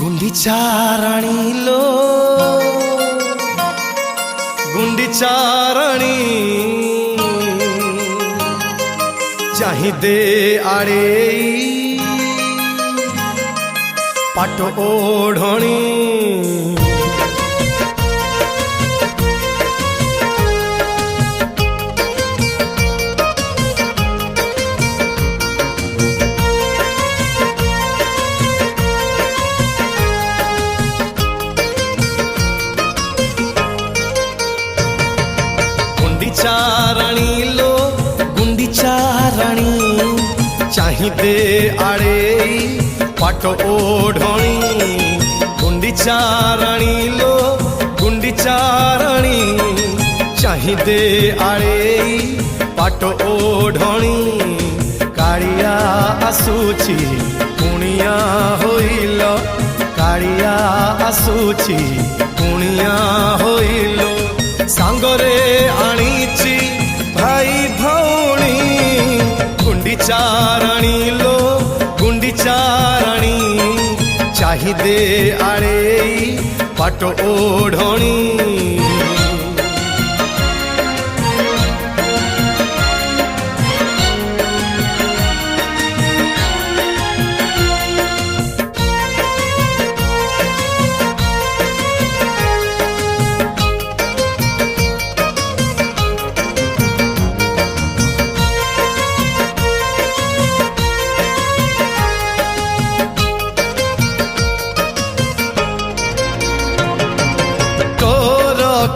गुंडीचा राणी लो गुंडीचा राणी चाही दे आड़े पाट ओढ़णी गुंडीचा राणी लो गुंडीचा राणी चाही दे आड़े पाट ओढ़णी गुंडीचा राणी लो गुंडीचा राणी चाही दे आड़े पाट ओढ़णी कालिया आसुची कुणिया होइल कालिया आसुची कुणिया होइल सांगरे आनीची भाई भौणी गुंडीचा राणी लो गुंडीचा राणी चाही दे आड़े पाट ओढ़णी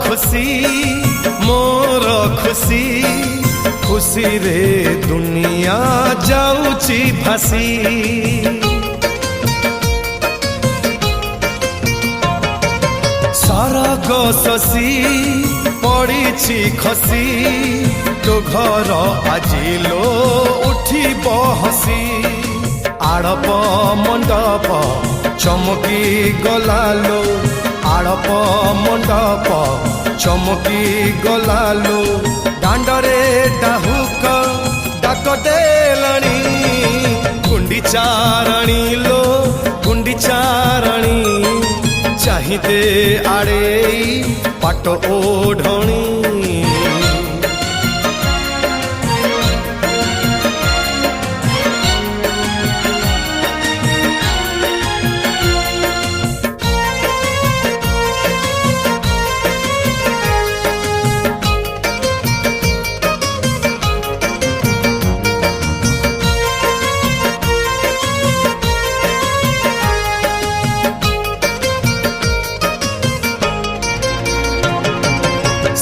खुशी मोर खुशी खुशी रे दुनिया जाऊची भासी सरग शशी पड़ी खसी तो घर आजिलो उठी हसी आड़प मंडप चमकी गलालो आड़प मंडप चमकी गलालो दांडरे डाहुक डाक देलणी गुंडीचा राणी लो गुंडीचा राणी चाही दे आड़े पाट ओढ़णी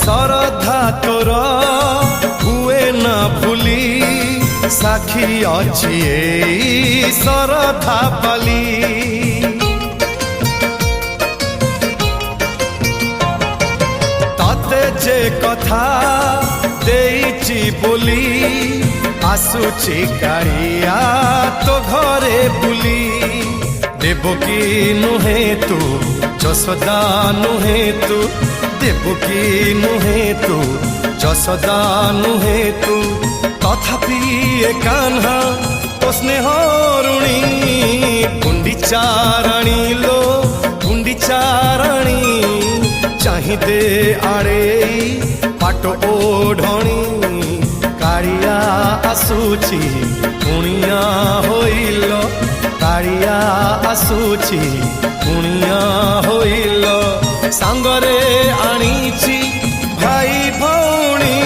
श्रद्धा तोर हुए न भूली साखी अच्छी श्रद्धा पाली तते जे कथा देइची बोली आसुची कालिया तो घरे बुली देवकी नुहे तू जशोदा नुहे तू देवकी नुहे तू जशोदा नुहे तू तथापि ए कान्हा तो स्नेह ऋणी गुंडीचा राणी लो गुंडीचा राणी चाही दे आड़े पाट ओढ़णी कालिया आसुची कुणिया होइल कालिया आसुची कुणिया होइल सांगरे आनीची भाई भौणी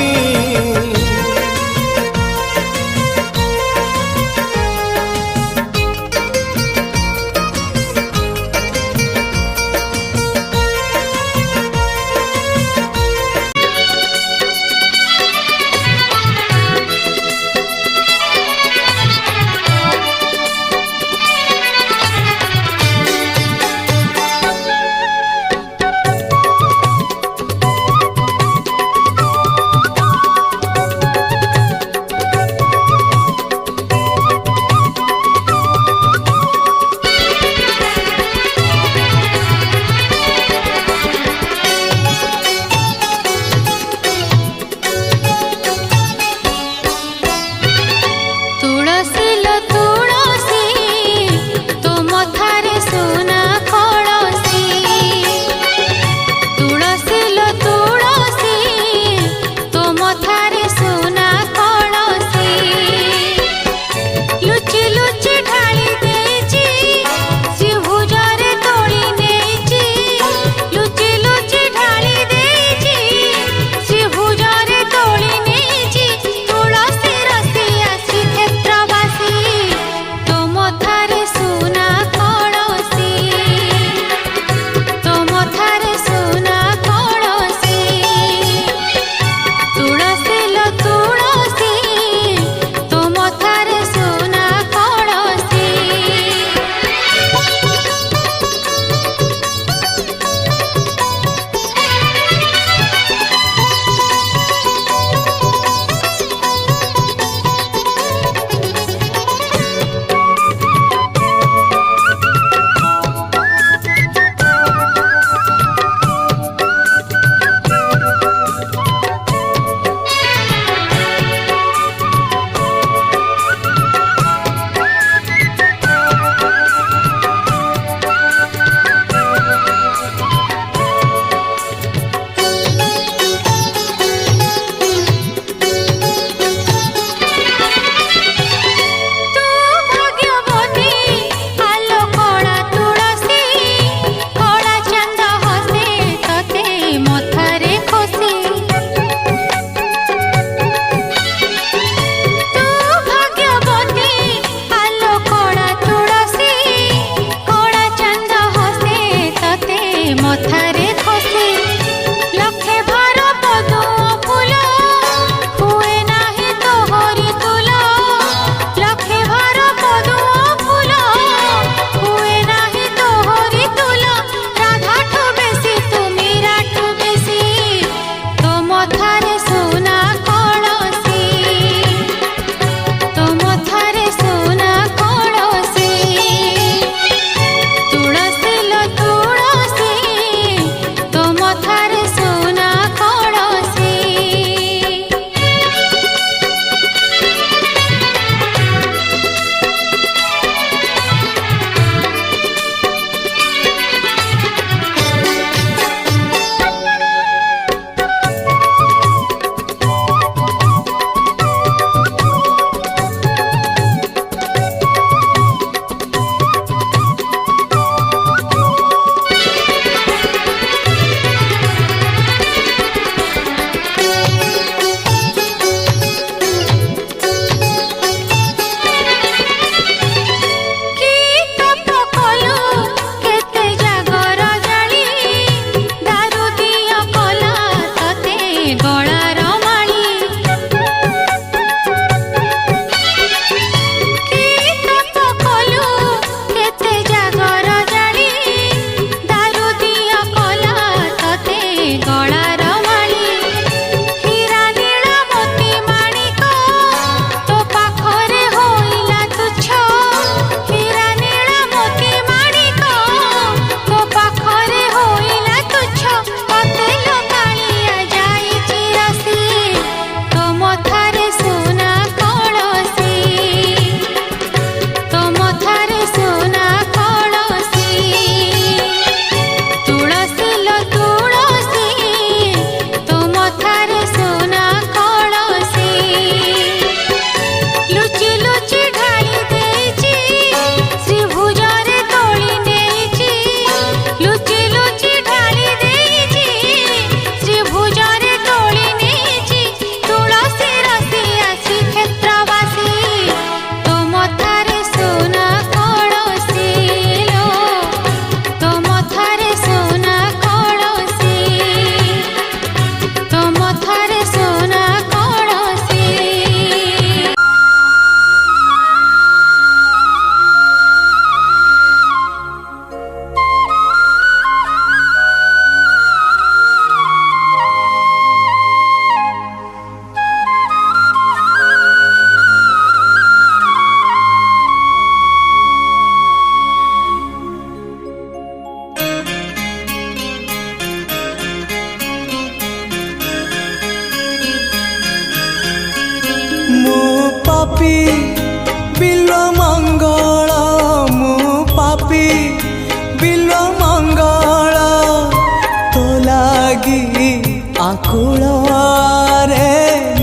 ଆକୁଳରେ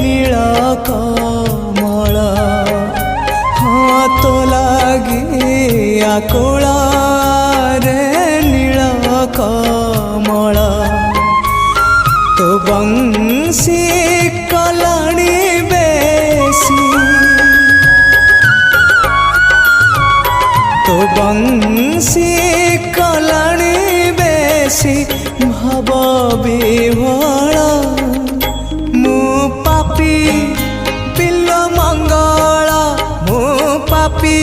ନୀଳ କମଳ ହଁ ତୋ ଲାଗି ଆକୁଳରେ ନୀଳ କମଳ ତୋ ବଂଶୀ କଲାଣି ବେଶୀ ତୋ ବଂଶୀ କଲାଣି ବେଶୀ ଭାବ ବିହଳ ମୁଁ ପାପୀ ବିଲ ମଙ୍ଗଳ ମୁଁ ପାପୀ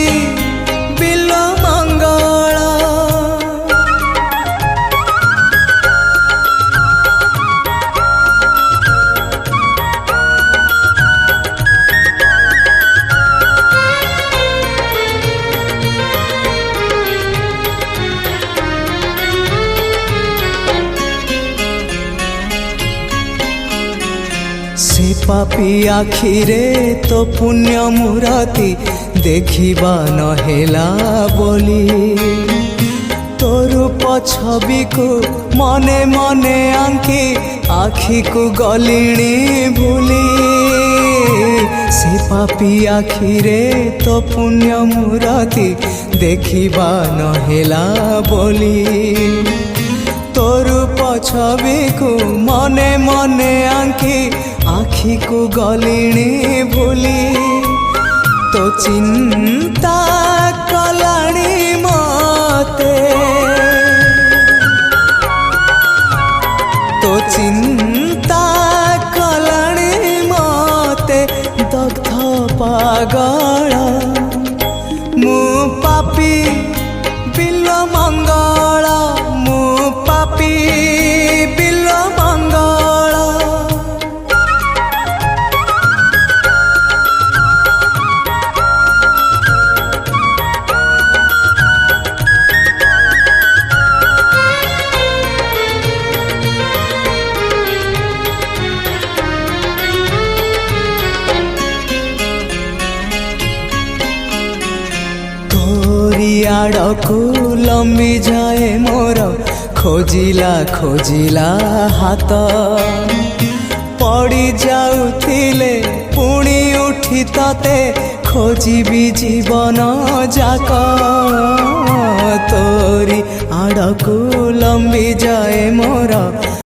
ବିଲ ମଙ୍ଗଳ से पापी आखिरे तो पुण्य मूरति देखिबा नहेला बोली तो रूप छवि को मने मने आंकी आखि को गलिणी भूली से पापी आखिरे तो पुण्य मूरति देखिबा नहेला बोली तो रूप छवि को मने मने आंकी आखि को गलिणी भूली तो चिंता कलाणी मते तो चिंता कलाणी मते दग्ध पागल मु पापी बिल मंगल मु पापी बिल मंगल आड़कू लंबी जाए मोर खोजिला खोजिला हाथ पड़ी जाउथिले पुणी उठी तते खोजिबी जीवन जाक तोरी आड़कू लंबी जाए मोर